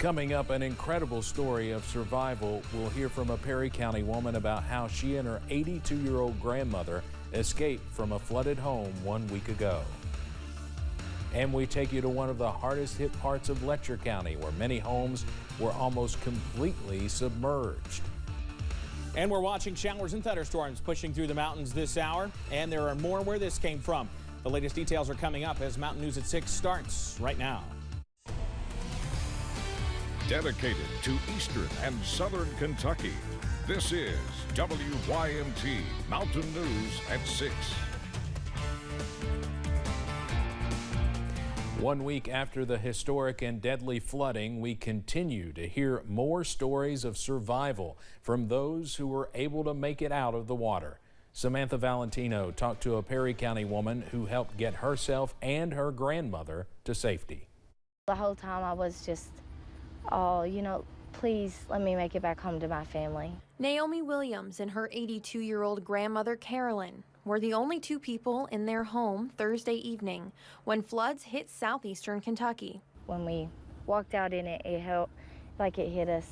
Coming up, an incredible story of survival. We'll hear from a Perry County woman about how she and her 82-year-old grandmother escaped from a flooded home 1 week ago. And we take you to one of the hardest hit parts of Letcher County, where many homes were almost completely submerged. And we're watching showers and thunderstorms pushing through the mountains this hour, and there are more where this came from. The latest details are coming up as Mountain News at 6 starts right now. Dedicated to Eastern and Southern Kentucky, this is WYMT Mountain News at 6. 1 week after the historic and deadly flooding, we continue to hear more stories of survival from those who were able to make it out of the water. Samantha Valentino talked to a Perry County woman who helped get herself and her grandmother to safety. The whole time I was just, oh, please let me make it back home to my family. Naomi Williams and her 82-year-old grandmother Carolyn were the only two people in their home Thursday evening when floods hit southeastern Kentucky. When we walked out in it, it felt like it hit us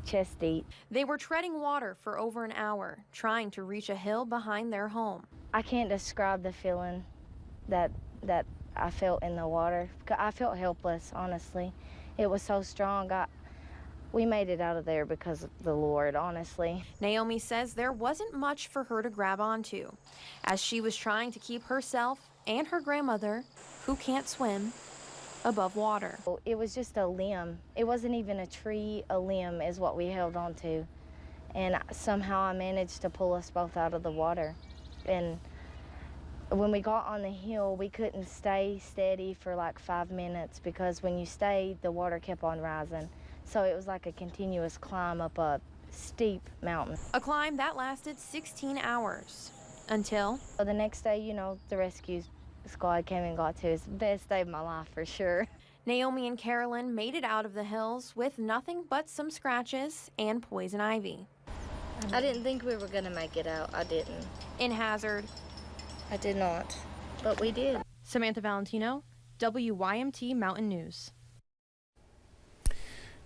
chest deep. They were treading water for over an hour, trying to reach a hill behind their home. I can't describe the feeling that I felt in the water. I felt helpless, honestly. It was so strong. We made it out of there because of the Lord, honestly. Naomi says there wasn't much for her to grab onto, as she was trying to keep herself and her grandmother, who can't swim, above water. It was just a limb. It wasn't even a tree. A limb is what we held onto. And somehow I managed to pull us both out of the water. And when we got on the hill, we couldn't stay steady for like 5 minutes because when you stayed, the water kept on rising. So it was like a continuous climb up a steep mountain. A climb that lasted 16 hours until the next day, the rescue squad came and got to us. Best day of my life for sure. Naomi and Carolyn made it out of the hills with nothing but some scratches and poison ivy. I didn't think we were going to make it out. I didn't. In Hazard. I did not, but we did. Samantha Valentino, WYMT Mountain News.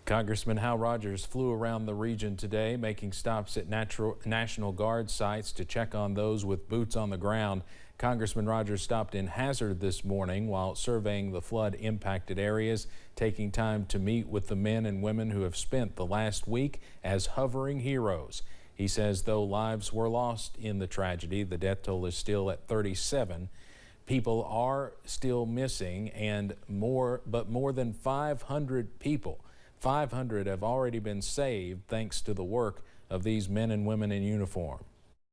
Congressman Roger flew around the region today, making stops at National Guard sites to check on those with boots on the ground. Congressman Roger stopped in Hazard this morning while surveying the flood-impacted areas, taking time to meet with the men and women who have spent the last week as hovering heroes. He says though lives were lost in the tragedy, the death toll is still at 37. People are still missing, and more than 500 people. 500 have already been saved thanks to the work of these men and women in uniform.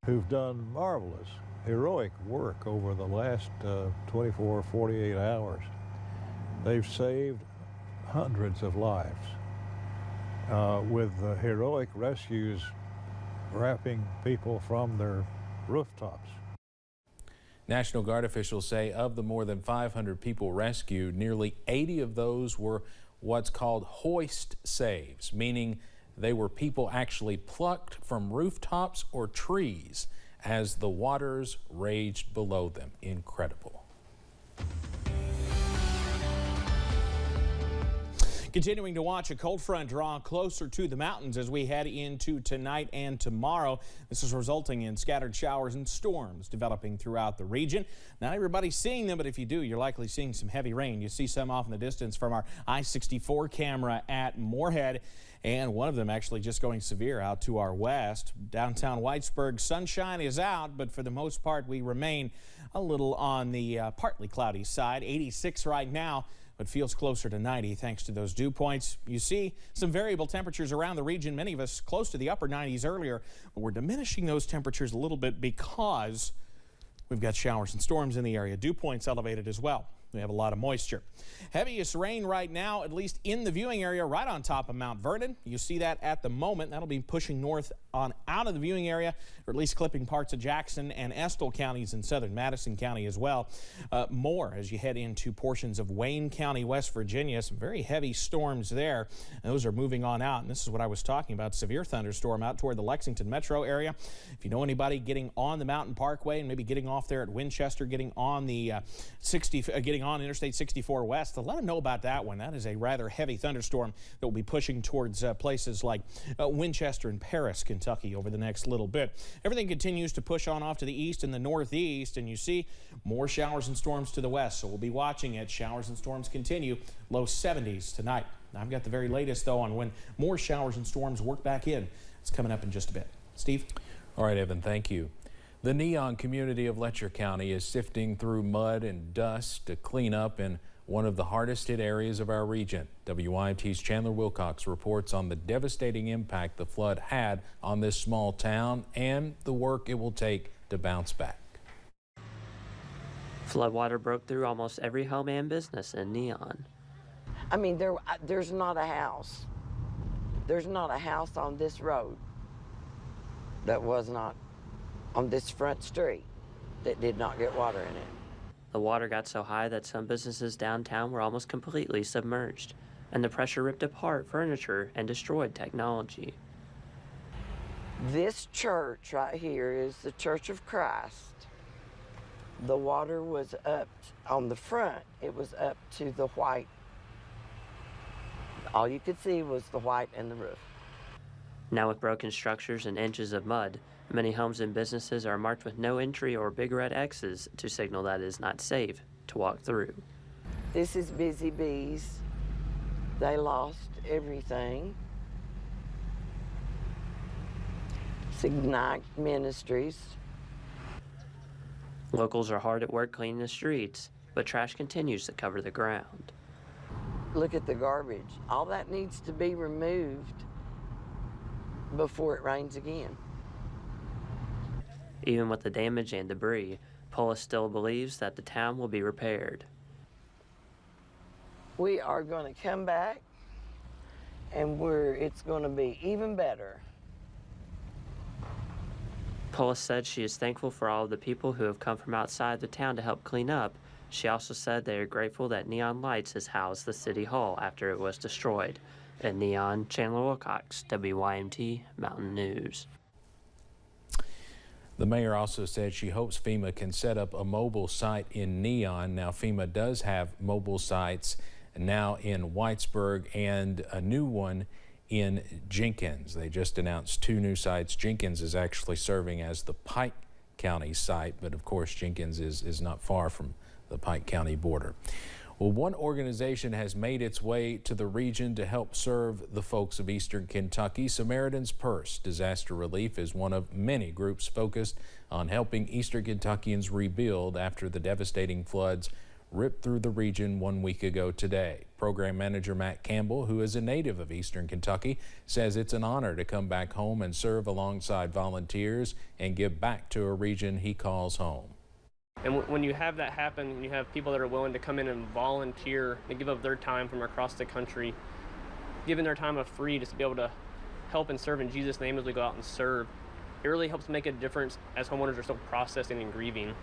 Who've done marvelous, heroic work over the last 24, 48 hours. They've saved hundreds of lives with heroic rescues wrapping people from their rooftops. National Guard officials say of the more than 500 people rescued, nearly 80 of those were what's called hoist saves, meaning they were people actually plucked from rooftops or trees as the waters raged below them. Incredible. Continuing to watch a cold front draw closer to the mountains as we head into tonight and tomorrow. This is resulting in scattered showers and storms developing throughout the region. Not everybody's seeing them, but if you do, you're likely seeing some heavy rain. You see some off in the distance from our I-64 camera at Moorhead, and one of them actually just going severe out to our west. Downtown Whitesburg, sunshine is out, but for the most part, we remain a little on the partly cloudy side. 86 right now, but feels closer to 90 thanks to those dew points. You see some variable temperatures around the region, many of us close to the upper 90s earlier, but we're diminishing those temperatures a little bit because we've got showers and storms in the area. Dew points elevated as well. We have a lot of moisture. Heaviest rain right now, at least in the viewing area, right on top of Mount Vernon. You see that at the moment. That'll be pushing north on out of the viewing area, or at least clipping parts of Jackson and Estill counties and southern Madison County as well. More as you head into portions of Wayne County, West Virginia. Some very heavy storms there. And those are moving on out. And this is what I was talking about. Severe thunderstorm out toward the Lexington metro area. If you know anybody getting on the Mountain Parkway and maybe getting off there at Winchester, getting on the getting developing on Interstate 64 West. Let them know about that one. That is a rather heavy thunderstorm that will be pushing towards places like Winchester and Paris, Kentucky over the next little bit. Everything continues to push on off to the east and the northeast, and you see more showers and storms to the west. So we'll be watching it. Showers and storms continue. Low 70s tonight. I've got the very latest, though, on when more showers and storms work back in. It's coming up in just a bit. Steve? All right, Evan, thank you. The Neon community of Letcher County is sifting through mud and dust to clean up in one of the hardest hit areas of our region. WYMT's Chandler Wilcox reports on the devastating impact the flood had on this small town and the work it will take to bounce back. Floodwater broke through almost every home and business in Neon. I mean, there's not a house. There's not a house on this road that was not on this front street that did not get water in it. The water got so high that some businesses downtown were almost completely submerged, and the pressure ripped apart furniture and destroyed technology. This church right here is the Church of Christ. The water was up on the front. It was up to the white. All you could see was the white and the roof. Now with broken structures and inches of mud, many homes and businesses are marked with no entry or big red X's to signal that it is not safe to walk through. This is Busy Bees. They lost everything. Ignite Ministries. Locals are hard at work cleaning the streets, but trash continues to cover the ground. Look at the garbage. All that needs to be removed before it rains again. Even with the damage and debris, Polis still believes that the town will be repaired. We are going to come back, and it's going to be even better. Polis said she is thankful for all of the people who have come from outside the town to help clean up. She also said they are grateful that Neon Lights has housed the city hall after it was destroyed. In Neon, Chandler Wilcox, WYMT Mountain News. The mayor also said she hopes FEMA can set up a mobile site in Neon. Now, FEMA does have mobile sites now in Whitesburg and a new one in Jenkins. They just announced 2 new sites. Jenkins is actually serving as the Pike County site, but of course Jenkins is not far from the Pike County border. Well, one organization has made its way to the region to help serve the folks of eastern Kentucky. Samaritan's Purse Disaster Relief is one of many groups focused on helping eastern Kentuckians rebuild after the devastating floods ripped through the region 1 week ago today. Program Manager Matt Campbell, who is a native of eastern Kentucky, says it's an honor to come back home and serve alongside volunteers and give back to a region he calls home. And when you have that happen, when you have people that are willing to come in and volunteer and give up their time from across the country, giving their time of free just to be able to help and serve in Jesus' name as we go out and serve, it really helps make a difference as homeowners are still processing and grieving.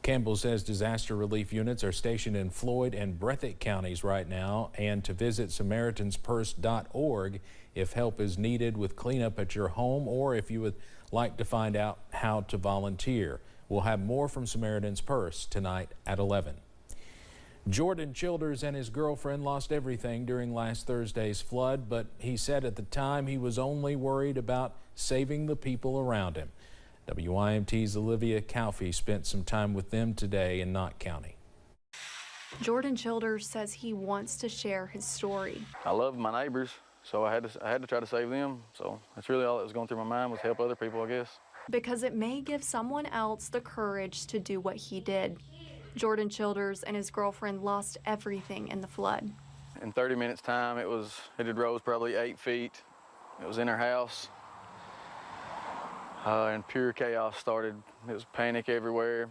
Campbell says disaster relief units are stationed in Floyd and Breathitt counties right now, and to visit SamaritansPurse.org if help is needed with cleanup at your home or if you would like to find out how to volunteer. We'll have more from Samaritan's Purse tonight at 11. Jordan Childers and his girlfriend lost everything during last Thursday's flood, but he said at the time he was only worried about saving the people around him. WYMT's Olivia Calfee spent some time with them today in Knott County. Jordan Childers says he wants to share his story. I love my neighbors, so I had to try to save them. So that's really all that was going through my mind, was help other people, I guess. Because it may give someone else the courage to do what he did. Jordan Childers and his girlfriend lost everything in the flood. In 30 minutes time, it had rose probably 8 feet. It was in her house. And pure chaos started. It was panic everywhere,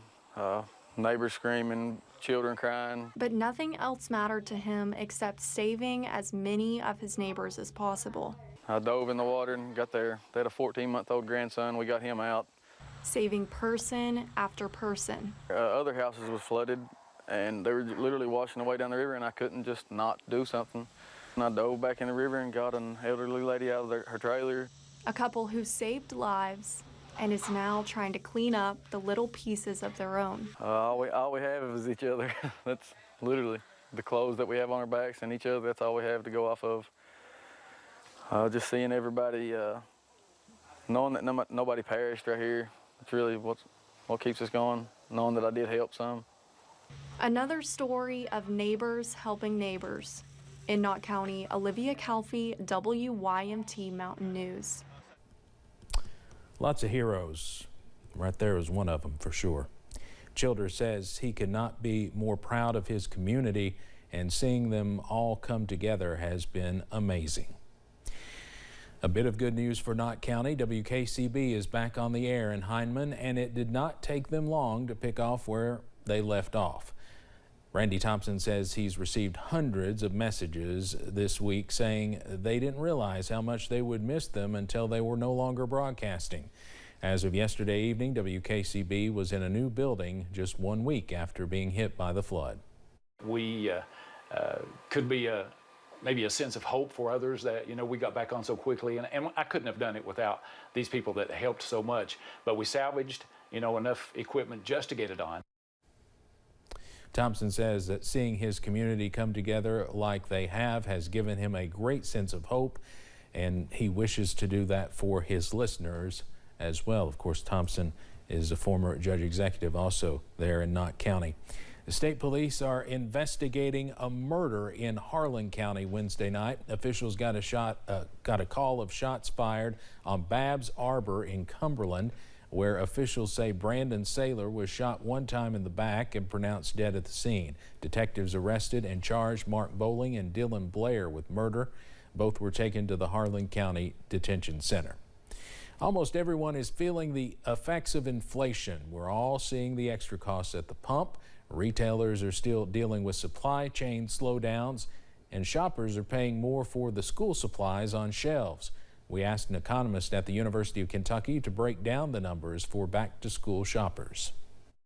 neighbors screaming, children crying. But nothing else mattered to him except saving as many of his neighbors as possible. I dove in the water and got there. They had a 14-month-old grandson. We got him out. Saving person after person. Other houses was flooded, and they were literally washing away down the river, and I couldn't just not do something. And I dove back in the river and got an elderly lady out of her trailer. A couple who saved lives and is now trying to clean up the little pieces of their own. All we have is each other. That's literally the clothes that we have on our backs and each other. That's all we have to go off of. Just seeing everybody, knowing that nobody perished right here. It's really what keeps us going, knowing that I did help some. Another story of neighbors helping neighbors. In Knott County, Olivia Calfee, WYMT Mountain News. Lots of heroes. Right there is one of them for sure. Childers says he could not be more proud of his community, and seeing them all come together has been amazing. A bit of good news for Knott County. WKCB is back on the air in Hindman, and it did not take them long to pick off where they left off. Randy Thompson says he's received hundreds of messages this week saying they didn't realize how much they would miss them until they were no longer broadcasting. As of yesterday evening, WKCB was in a new building just 1 week after being hit by the flood. We could be maybe a sense of hope for others that, we got back on so quickly, and I couldn't have done it without these people that helped so much. But we salvaged, enough equipment just to get it on. Thompson says that seeing his community come together like they have has given him a great sense of hope, and he wishes to do that for his listeners as well. Of course, Thompson is a former judge executive also there in Knott County. The state police are investigating a murder in Harlan County Wednesday night. Officials got a call of shots fired on Babbs Arbor in Cumberland, where officials say Brandon Saylor was shot one time in the back and pronounced dead at the scene. Detectives arrested and charged Mark Bowling and Dylan Blair with murder. Both were taken to the Harlan County Detention Center. Almost everyone is feeling the effects of inflation. We're all seeing the extra costs at the pump. Retailers are still dealing with supply chain slowdowns, and shoppers are paying more for the school supplies on shelves. We asked an economist at the University of Kentucky to break down the numbers for back-to-school shoppers.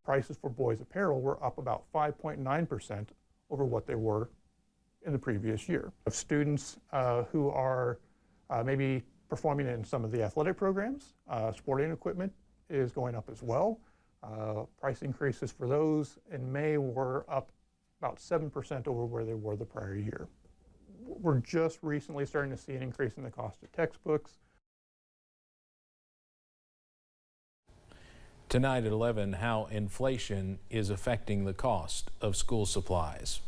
Prices for boys' apparel were up about 5.9% over what they were in the previous year. Of students who are maybe performing in some of the athletic programs, sporting equipment is going up as well. Price increases for those in May were up about 7% over where they were the prior year. We're just recently starting to see an increase in the cost of textbooks. Tonight at 11, how inflation is affecting the cost of school supplies.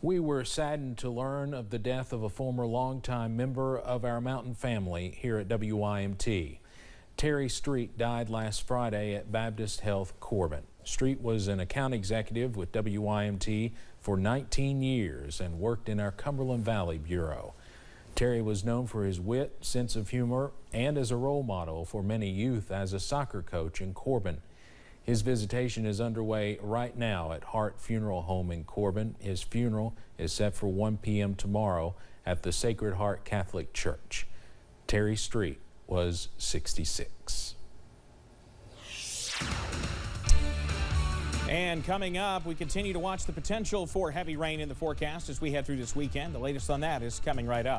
We were saddened to learn of the death of a former longtime member of our mountain family here at WYMT. Terry Street died last Friday at Baptist Health Corbin. Street was an account executive with WYMT for 19 years and worked in our Cumberland Valley Bureau. Terry was known for his wit, sense of humor, and as a role model for many youth as a soccer coach in Corbin. His visitation is underway right now at Hart Funeral Home in Corbin. His funeral is set for 1 p.m. tomorrow at the Sacred Heart Catholic Church. Terry Street was 66. And coming up, we continue to watch the potential for heavy rain in the forecast as we head through this weekend. The latest on that is coming right up.